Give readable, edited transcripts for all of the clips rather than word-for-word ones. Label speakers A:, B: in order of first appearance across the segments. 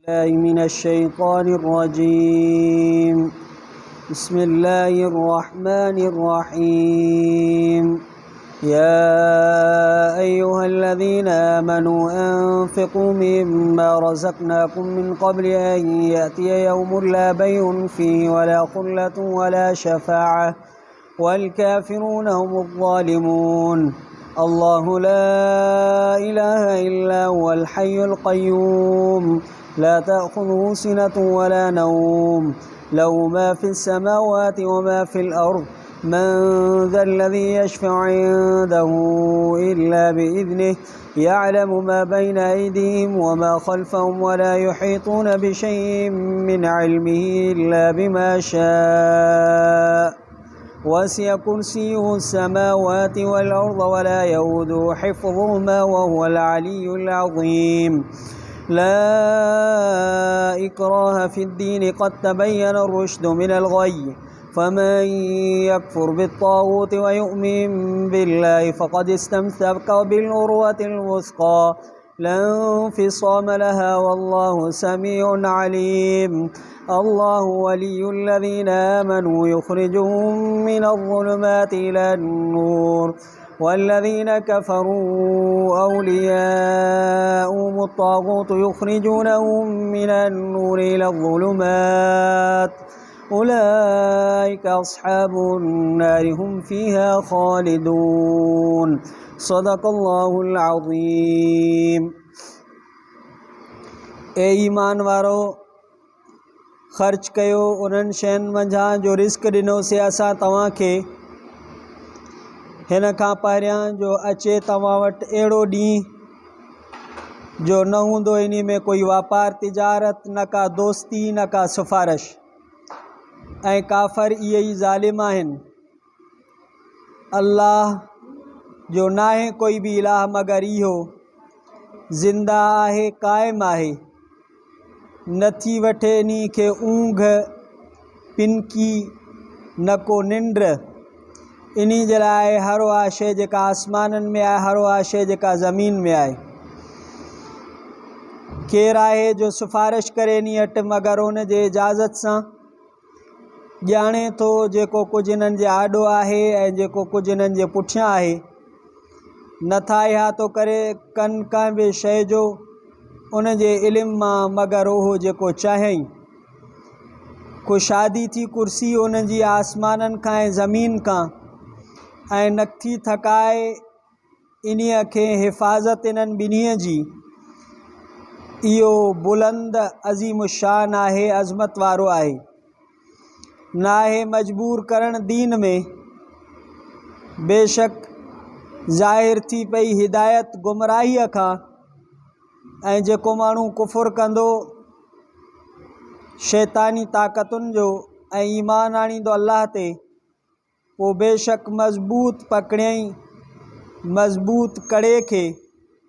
A: من الشيطان الرجيم. بسم الله الرحمن الرحيم. يا أيها الذين آمنوا أنفقوا مما رزقناكم من قبل أن يأتي يوم لا بيع فيه ولا خلة ولا شفاعة والكافرون هم الظالمون. الله لا إله إلا هو الحي القيوم لا تأخذه سنة ولا نوم له ما في السماوات وما في الأرض من ذا الذي يشفع عنده إلا بإذنه يعلم ما بين أيديهم وما خلفهم ولا يحيطون بشيء من علمه إلا بما شاء وسع كرسيه السماوات والأرض ولا يؤوده حفظهما وهو العلي العظيم. لا إكراه في الدين قد تبين الرشد من الغي فمن يكفر بالطاغوت ويؤمن بالله فقد استمسك بالعروة الوثقى لا انفصام لها والله سميع عليم. الله ولي الذين آمنوا يخرجهم من الظلمات إلى النور والذين كفروا أولياءهم الطاغوت يخرجونهم من النور إلى الظلمات أولئك أصحاب النار هم فيها خالدون. صدق الله العظيم. ए ईमान वारो ख़र्च कयो उन्हनि शयुनि मंझां जो रिस्क ॾिनोसीं असां तव्हांखे हिन खां पहिरियां जो अचे तव्हां वटि अहिड़ो ॾींहुं जो न हूंदो इन में कोई वापार तिजारत न का दोस्ती न का सिफ़ारिश ऐं काफ़र इहे ई ज़ालिम आहिनि। अल्लाह जो नाहे कोई बि इलाह मगर इहो ज़िंदा आहे क़ाइमु आहे नथी वठे इन्ही खे ऊंघ पिनकी न को निंड इन्ही जे लाइ हर उहा शइ जेका आसमाननि में आहे हर उहा शइ जेका ज़मीन में आहे। केरु आहे जो सिफ़ारिश करे इन वटि मगर उन जे इजाज़त सां ॼाणे थो जेको कुझु इन्हनि जे आॾो आहे ऐं जेको कुझु इन्हनि जे पुठियां आहे नथा इहातो करे कनि कंहिं बि शइ जो उन जे इल्म मां मगर उहो जेको चाहें कुशादी थी कुर्सी उन जी आसमाननि खां ऐं ज़मीन खां ऐं नथी थकाए इन्हीअ खे हिफ़ाज़त इन्हनि ॿिन्हीअ जी। इहो बुलंद अज़ीम शान आहे अज़मत वारो आहे न आहे मजबूर करणु दीन में बेशक ज़ाहिर थी पई हिदायत गुमराहीअ खां ऐं जेको माण्हू कुफ़ुर कंदो शैतानी ताक़तुनि जो ऐं ईमान आणींदो अल्लाह ते पोइ बेशक मज़बूत पकड़ियई मज़बूत कड़े खे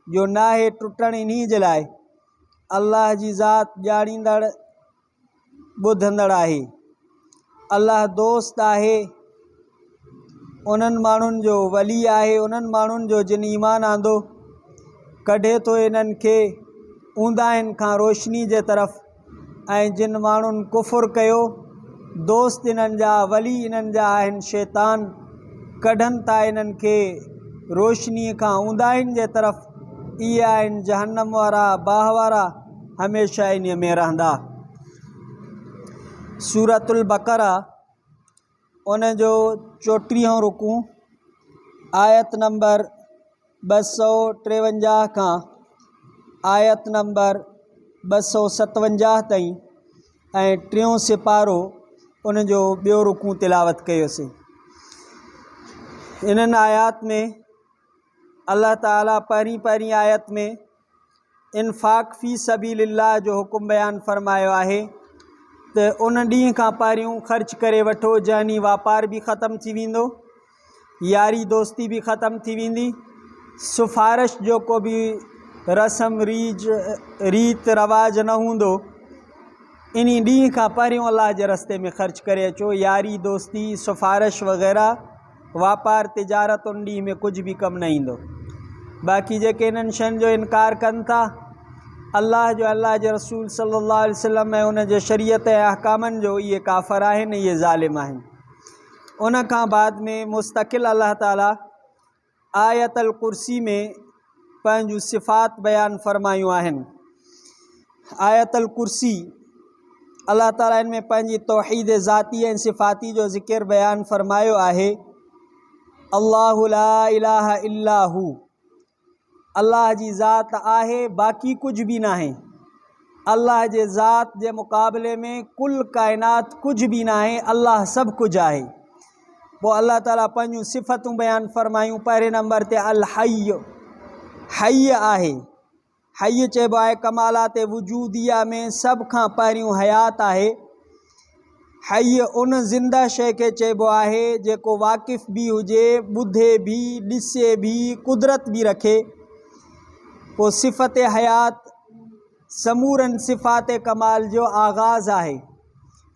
A: जो नाहे टुटणु इन्ही जे लाइ अल्लाह जी ज़ात ॼाणींदड़ ॿुधंदड़ आहे। अल्लाह दोस्त आहे उन्हनि माण्हुनि जो वली आहे उन्हनि माण्हुनि जो जिन ईमान आंदो कढे थो इन्हनि खे ऊंदाहिनि खां रोशनी जे तरफ़ ऐं जिन माण्हुनि कुफ़ुर कयो दोस्त इन्हनि जा वली इन्हनि जा आहिनि शैतान कढनि था इन्हनि खे रोशनीअ खां ऊंदाहिनि जे तरफ़ इहे आहिनि जहन्नम वारा बाह वारा हमेशह इन में रहंदा। सूरतुल बक़रा उन जो 34हों रुकू आयत नंबर 253 खां आयत नंबर 257 ताईं ऐं 3 सिपारो उन जो ॿियो रुकू तिलावत कयोसीं। इन्हनि आयात में अल्लाह ताला पहिरीं आयत में इन्फ़ाक़ फ़ी सबीलिल्लाह जो हुकुम बयानु फ़रमायो आहे त उन ॾींहं खां पहिरियों ख़र्च करे वठो जंहिं वापार बि ख़तमु थी वेंदो यारी दोस्ती बि ख़तमु थी वेंदी सिफ़ारिश जो को बि रस्म रीत रवाज न हूंदो इन ॾींहं खां पहिरियों अल्लाह जे रस्ते में ख़र्च करे अचो। यारी दोस्ती सिफ़ारिश वग़ैरह वापार तिजारत उन ॾींहं में कुझु बि कमु न ईंदो। बाक़ी जेके इन्हनि शयुनि जो इनकार कनि था अल्लाह जो अल्लाह जे रसूल सल्लल्लाहु अलैहि वसल्लम ऐं उन जे शरीयत ऐं अहकामनि जो इहे काफ़िर आहिनि, इहे ज़ालिम आहिनि। उन खां बाद में मुस्तक़िल अल्लाह ताला आयतल कुर्सी में पंहिंजूं सिफ़ात बयानु फ़रमायूं आहिनि। आयतल कुर्सी अल्लाह ताला इन में पंहिंजी तौहीद ज़ाती ऐं सिफ़ाती जो ज़िक्र बयानु फ़रमायो आहे। अल्लाहु ला इलाहा इल्ला हू, अल्लाह जी ज़ात आहे, बाक़ी कुझु बि नाहे। अल्लाह जे ज़ात जे मुक़ाबले में कुल काइनात कुझु बि नाहे, अल्लाह सभु कुझु आहे। पोइ अल्लाह ताला पंहिंजूं सिफ़तूं बयानु फ़रमायूं। पहिरें नंबर ते अल हय्य, हय्य आहे। हय्य चइबो आहे कमालात वजूदिया में सभ खां पहिरियों हयात आहे। हय्य उन ज़िंदा शइ खे चइबो आहे जेको वाक़िफ़ बि हुजे, ॿुधे बि, ॾिसे बि, कुदरत बि रखे। पोइ सिफ़त हयात समूरनि सिफ़ात कमाल जो आगाज़ आहे।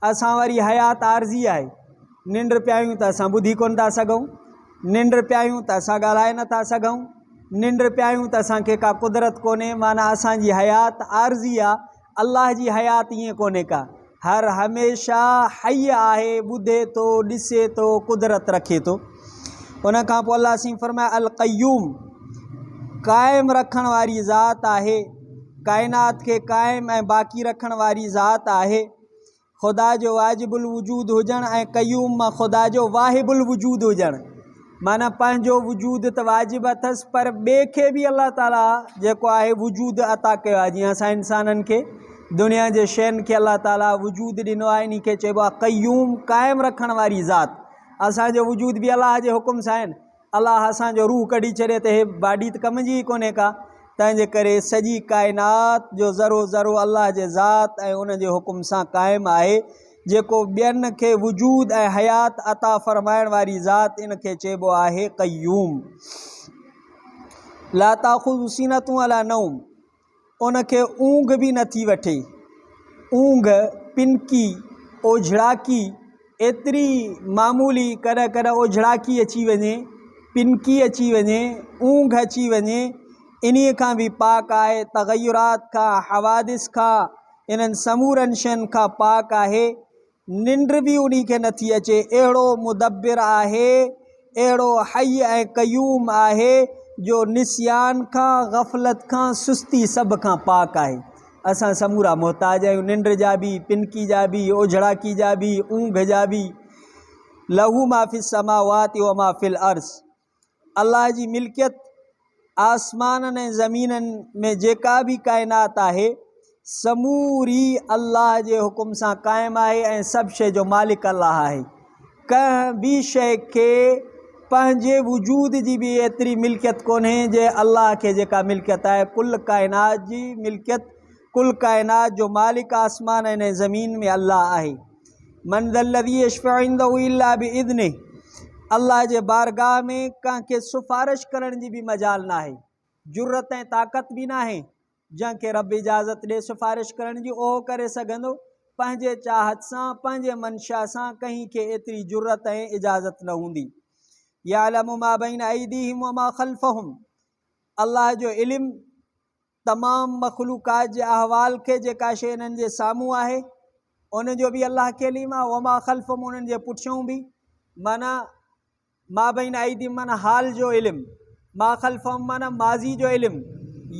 A: असां वरी हयात आर्ज़ी आहे। निंड पिया आहियूं त असां ॿुधी कोन था सघूं, निंड पिया आहियूं त असां ॻाल्हाए नथा सघूं, निंड पिया आहियूं त असांखे का कुदरत कोन्हे। माना असांजी हयात आर्ज़ी आहे। अल्लाह जी हयात ईअं कोन्हे का, हर हमेशह हय्य आहे, ॿुधे थो, ॾिसे थो, कुदरत रखे थो। उन खां पोइ अल्लाह सीं फरमाए अल क़य्यूम, क़ाइमु रखण वारी ज़ात आहे, काइनात खे क़ाइमु ऐं बाक़ी रखण वारी ज़ात आहे। ख़ुदा जो वाजिबुल वजूद हुजणु ऐं क़य्यूम मां ख़ुदा जो वाहिबुल वजूद हुजणु। माना पंहिंजो वजूद त वाजिबु अथसि, पर ॿिए खे बि अल्लाह ताला जेको आहे वजूद अता कयो आहे। जीअं असां इंसाननि खे, दुनिया जे शयुनि खे अल्लाह ताला वजूद ॾिनो आहे, इन खे चइबो आहे क़य्यूम, क़ाइमु रखण वारी ज़ात। असांजो वजूद बि अल्लाह जे हुकुम सां आहिनि। अल्लाह असांजो रूह कढी छॾे त हे बाडी त कम जी ई कोन्हे का। तंहिंजे करे सॼी काइनात जो ज़रो ज़रो अल्लाह जे ज़ात ऐं उन जे हुकुम सां क़ाइमु आहे। जेको ॿियनि खे वजूद ऐं हयात अता फ़रमाइण वारी ज़ात, इन खे चइबो आहे क़य्यूम। ला ताख़ुज़ु सीनतुं वला नौम, उन खे ऊंघ बि नथी वठे। ऊंघ, पिनकी, ओझड़ाकी, एतिरी मामूली कॾहिं कॾहिं ओझड़ाकी अची वञे, पिनकी अची वञे, ऊंघ अची वञे, इन्हीअ खां बि पाक आहे। तग़य्युरात खां, हवादिस खां, इन्हनि समूरनि शयुनि खां पाक आहे। निंड बि उन खे नथी अचे। अहिड़ो मुदब्बिर आहे, अहिड़ो हय्य ऐं क़य्यूम आहे जो निस्यान खां, ग़फ़लत खां, सुस्ती सभ खां पाक आहे। असां समूरा मोहताज आहियूं, निंड जा बि, पिनकी जा बि, ओझड़ाकी जा बि, ऊंघ जा बि। लहू मा फ़िस समावाति व मा फ़िल अर्ज़, अल्लाह जी मिल्कियत आसमाननि ऐं ज़मीननि में जेका बि काइनात आहे, समूरी अल्लाह जे हुकुम सां क़ाइमु आहे ऐं सभु शइ जो मालिक अल्लाह आहे। कंहिं बि शइ खे पंहिंजे वजूद जी बि एतिरी मिल्कियत कोन्हे जे अल्लाह खे जेका मिल्कियत आहे। कुल काइनात जी मिल्कियत, कुल काइनात जो मालिक आसमान ऐं ज़मीन में अल्लाह आहे। मन ज़ल्लज़ी यशफ़उ इंदहु इल्ला बिइज़्निहि, अल्लाह जे बारगाह में कंहिंखे सिफ़ारिश करण जी बि मजाल न आहे, जुर्रत ऐं ताक़त बि न आहे। जंहिंखे रब इजाज़त ॾे सिफ़ारिश करण जी, उहो करे सघंदो। पंहिंजे चाहत सां, पंहिंजे मंशा सां कंहिं खे एतिरी जुर्रत ऐं इजाज़त न हूंदी। यालमु मा बैन अयदीहिम व मा ख़ल्फ़हुम, अल्लाह जो इल्मु तमामु मख़लूक़ात जे अहवाल खे, जेका शइ इन्हनि जे साम्हूं आहे उन जो बि अल्लाह खे इल्मु आहे। व मा ख़ल्फ़हुम, उन्हनि जे पुठियों बि। माना मा बैन अयदीहिम माना हाल जो इल्मु, मा ख़ल्फ़हुम माना माज़ी जो इल्मु,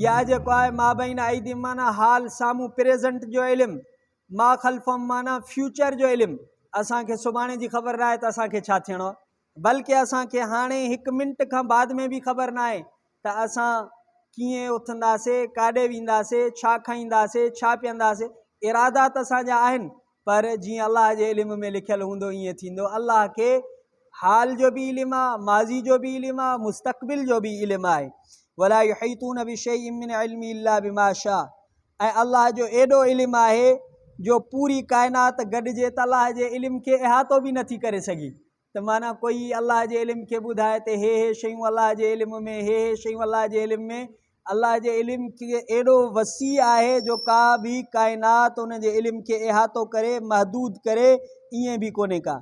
A: या जेको आहे मा बैन अयदीहिम माना हाल साम्हूं प्रेज़ेंट जो इल्मु, मा ख़ल्फ़हुम माना फ्यूचर जो इल्मु। असांखे सुभाणे जी ख़बर न आहे त असांखे छा थियणो आहे, बल्कि असांखे हाणे हिकु मिंट खां बाद में बि ख़बर न आहे त असां कीअं उथंदासीं, काॾे वेंदासीं, छा खाईंदासीं, छा पीअंदासीं। इरादात असांजा आहिनि, पर जीअं अल्लाह जे इल्म में लिखियलु हूंदो ईअं थींदो। अल्लाह खे हाल जो बि इल्मु आहे, माज़ी जो बि इल्मु आहे, मुस्तक़बिल जो बि इल्मु आहे। वला युहीतून बिशैइन मिन इल्मिही इल्ला बिमा शाअ, ऐं अल्लाह जो एॾो इल्मु आहे जो पूरी काइनात गॾिजे त अल्लाह जे इल्म खे इहातो बि नथी करे सघी। त माना कोई अल्लाह जे इल्म खे ॿुधाए त हे शयूं अल्लाह जे इल्म में, हे शयूं अल्लाह जे इल्म में। अल्लाह जे इल्म खे एॾो वसी आहे जो का बि काइनात उन जे इल्म खे इहातो करे, महदूद करे, ईअं बि कोन्हे का।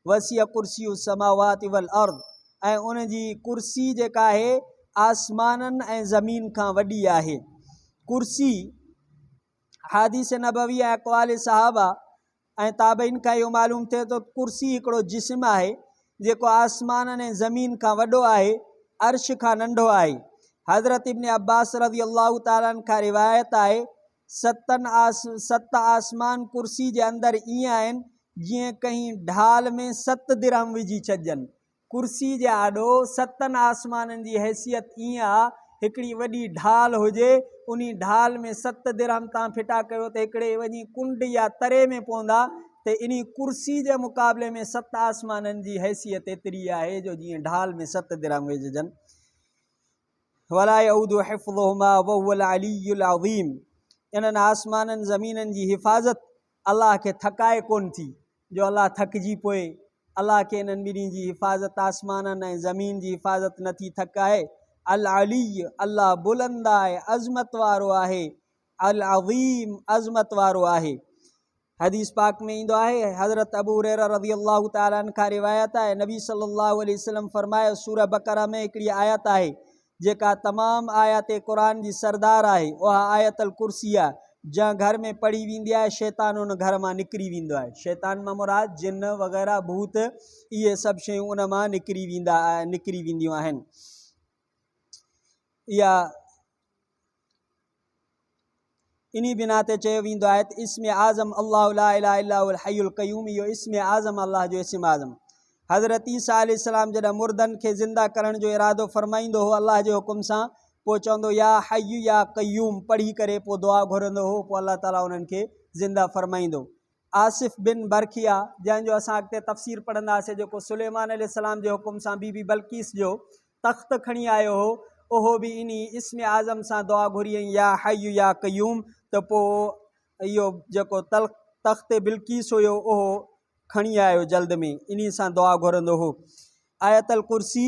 A: वसिअ कुर्सियु समावाति वल अर्द, ऐं उन जी कुर्सी जेका आहे आसमाननि ऐं ज़मीन खां वॾी आहे। कुर्सी हादीस नबवी ऐं अक़वाल सहाबा ऐं ताबईन खां इहो मालूम थिए थो कुर्सी हिकिड़ो जिस्म आहे जेको आसमान ऐं ज़मीन खां वॾो आहे, अर्श खां नंढो आहे। हज़रत इब्न अब्बास रज़ी अल्लाह ताला खां रिवायत आहे सत आसमान कुर्सी जे अंदरि ईअं आहिनि जीअं कहीं ढाल में 7 दिरहम विझी छॾिजनि। कुर्सी जे आॾो 7 आसमाननि जी हैसियत ईअं आहे, हिकिड़ी वॾी ढाल हुजे, उन ढाल में 7 दिरहम तव्हां फिटा कयो त हिकिड़े वञी कुंड या तरे में पवंदा, त इन कुर्सी जे मुक़ाबले में 7 आसमाननि जी हैसियत एतिरी आहे जो जीअं ढाल में 7 दिरहम विझजनि। वला यऊदु हिफ़्ज़ुहुमा वहुवल अलियुल अज़ीम। इन्हनि आसमाननि ज़मीननि जी हिफ़ाज़त अलाह खे थकाए कोन थी जो अलाह थकिजी पोए। अलाह खे इन्हनि ॿिन्ही जी हिफ़ाज़त आसमाननि ऐं ज़मीन जी हिफ़ाज़त नथी थकाए। अल अली अलाह बुलंद आहे, अज़मत वारो आहे। अल अज़ीम अज़मत वारो आहे। हदीस पाक में ईंदो आहे, हज़रत अबू हुरैरा रज़ी अल्लाह ताला अन्हु खां रिवायत आहे, नबी सल्लल्लाहु अलैहि वसल्लम फरमायो, सूरह बक़रा में हिकिड़ी आयत आहे जेका तमामु आयत क़ुरान जी सरदार आहे, उहा आयत अल कुर्सी आहे। जंहिं घर में पढ़ी वेंदी आहे शैतान उन घर मां निकिरी वेंदो आहे। शैतान मां मुराद जिन वग़ैरह भूत, इहे सभु शयूं उन मां निकिरी वेंदियूं आहिनि। इहा इन्ही बिना ते चयो वेंदो आहे त इस्म आज़म अल्लाहु ला इलाहा इल्ला हुवल हय्युल क़य्यूम, इहो इस्म आज़म अल्लाह जो इस्म आज़म। हज़रत ईसा अलैहिस्सलाम जॾहिं मुर्दनि खे ज़िंदा करण जो इरादो फरमाईंदो हो अल्लाह जे हुकुम सां, पोइ चवंदो या हय्यु या क़य्यूम पढ़ी करे पोइ दुआ घुरंदो हो, पोइ अल्लाह ताला उन्हनि खे ज़िंदा फरमाईंदो। आसिफ़ बिन बरखिया, जंहिंजो असां अॻिते तफ़सीर पढ़ंदासीं, जेको सुलेमान अलैहिस्सलाम जे हुकुम सां बीबी बल्कीस जो तख़्त खणी आयो हो, उहो बि इन इस्म आज़म सां दुआ घुरी ऐं या हय्यु या क़य्यूम, त पोइ इहो जेको तख़्त बिल्कीस हुयो उहो खणी आयो जल्द में, इन सां दुआ घुरंदो हो। आयतल कुर्सी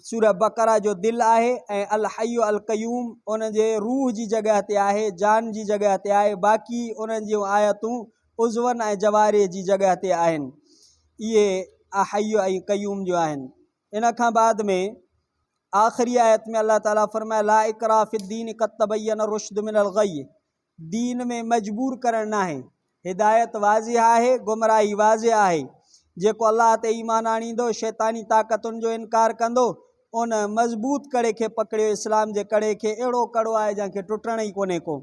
A: सूरह बक़रा जो दिलि आहे ऐं अल हय्यु अल क़य्यूम उन जे रूह जी जॻह ते आहे, जान जी जॻह ते आहे। बाक़ी उन्हनि जूं आयतूं उज़वनि ऐं जवारे जी जॻह ते आहिनि। इहे हय्यु ऐं क़य्यूम जो आहिनि। इन खां बाद में आख़िरी आयत में अल्लाह ताला फरमाए ला इकराह फिद्दीन क़द तबय्यन रुश्द मिनल ग़य। दीन में मजबूर करणु न आहे, हिदायत वाज़िह आहे, गुमराही वाज़िह आहे। जेको अल्लाह ते ईमान आणींदो, शैतानी ताक़तुनि जो इनकार कंदो, उन मज़बूत कड़े खे पकड़ियो, इस्लाम जे कड़े खे। अहिड़ो कड़ो आहे जंहिंखे टुटण ई कोन्हे को।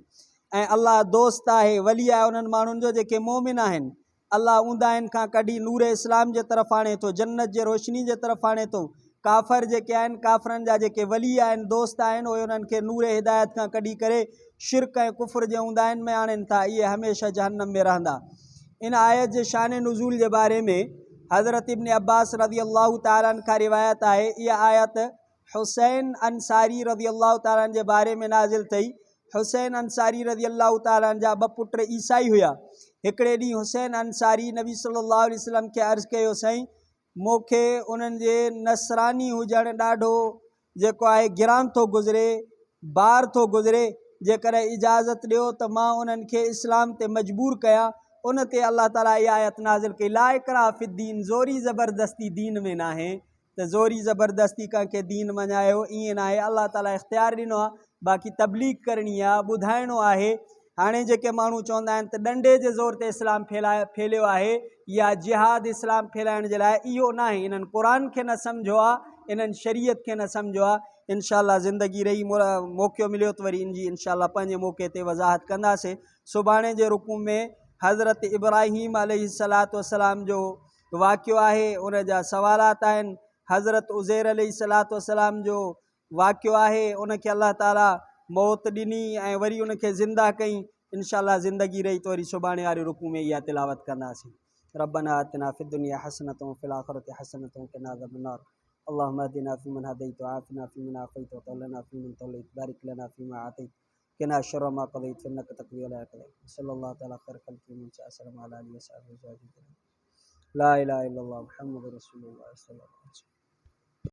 A: ऐं अल्लाह दोस्त आहे, वली आहे उन्हनि माण्हुनि जो जेके मोमिन आहिनि। अल्लाह ऊंदाहिनि खां कढी नूर इस्लाम जे तरफ़ आणे थो, जन्नत जे रोशनी जे तरफ़ आणे थो। काफ़र जेके आहिनि, काफ़रनि जा जेके वली आहिनि, दोस्त आहिनि, उहे उन्हनि खे नूर हिदायत खां कढी करे शिरक ऐं कुफ़र जे ऊंदाहिनि में आणनि था। इहे हमेशह जहन्नम में रहंदा। इन आयत जे शान नुज़ूल जे बारे में हज़रत इब्न अब्बास रज़ी अल्लाह ताला अन्हु खां रिवायत आहे, इहा आयत हुसैन अंसारी रज़ी अल्लाह ताला जे बारे में नाज़िल अथई। हुसैन अंसारी रज़ी अल्लाह ताला जा 2 पुट ईसाई हुया। हिकिड़े ॾींहुं हुसैन अंसारी नबी सल्लल्लाहु अलैहि वसल्लम खे अर्ज़ु कयो, साईं मूंखे उन्हनि जे नसरानी हुजणु ॾाढो जेको आहे गिरान थो गुज़रे, बार थो गुज़रे, जेकर इजाज़त ॾियो त मां उन्हनि खे इस्लाम ते मजबूर कयां। उन ते अल्लाह ताला इहा आयत नाज़िल कई, ला इकराह फिद्दीन, ज़ोरी ज़बरदस्ती दीन में न आहे, त ज़ोरी ज़बरदस्ती कंहिंखे दीन मञायो ईअं न आहे। अल्लाह ताला इख़्तियार ॾिनो आहे, बाक़ी तबलीग करणी आहे, ॿुधाइणो आहे। हाणे जेके माण्हू चवंदा आहिनि त ॾंडे जे ज़ोर ते इस्लाम फैलियो आहे या जिहाद इस्लाम फैलाइण जे लाइ, इहो न आहे। इन्हनि क़ुर खे न सम्झो आहे, इन्हनि शरीयत खे न सम्झो आहे। इंशाअल्लाह ज़िंदगी रही, मौक़ो मिलियो त वरी इन जी इंशाअल्लाह पंहिंजे मौक़े ते वज़ाहत कंदासीं। सुभाणे जे रुकू में हज़रत इब्राहीम अलैहिस्सलातु वस्सलाम जो वाक़ियो आहे, उन जा सवालात आहिनि। हज़रत उज़ैर अलैहिस्सलातु वस्सलाम जो वाक़ियो आहे, उनखे अल्लाह ताला मौत ॾिनी ऐं वरी उनखे ज़िंदा कई। इंशाअल्लाह ज़िंदगी रही त वरी सुभाणे वारे रुकू में इहा तिलावत कंदासीं। रब्बना आतिना फिद दुनिया हसनतु व फिल आखिरति हसनतु व क़िना अज़ाबन्नार। अल्लाहुम्मा अहदिना फ़ीमन हदैत व आफ़िना फ़ीमन आफ़ैत व तवल्लना फ़ीमन तवल्लैत, बारिक लना फ़ीमा आतैत, क़िना शर्र मा क़ज़ैत, इन्नका तक़दी व ला युक़ज़ा। सल्लल्लाहु तआला खैर ख़ल्क़ि वसल्लम अला आलिहि व सहबिहि अजमईन। ला इलाहा इल्लल्लाह मुहम्मदुर रसूलुल्लाह सल्लल्लाहु अलैहि वसल्लम।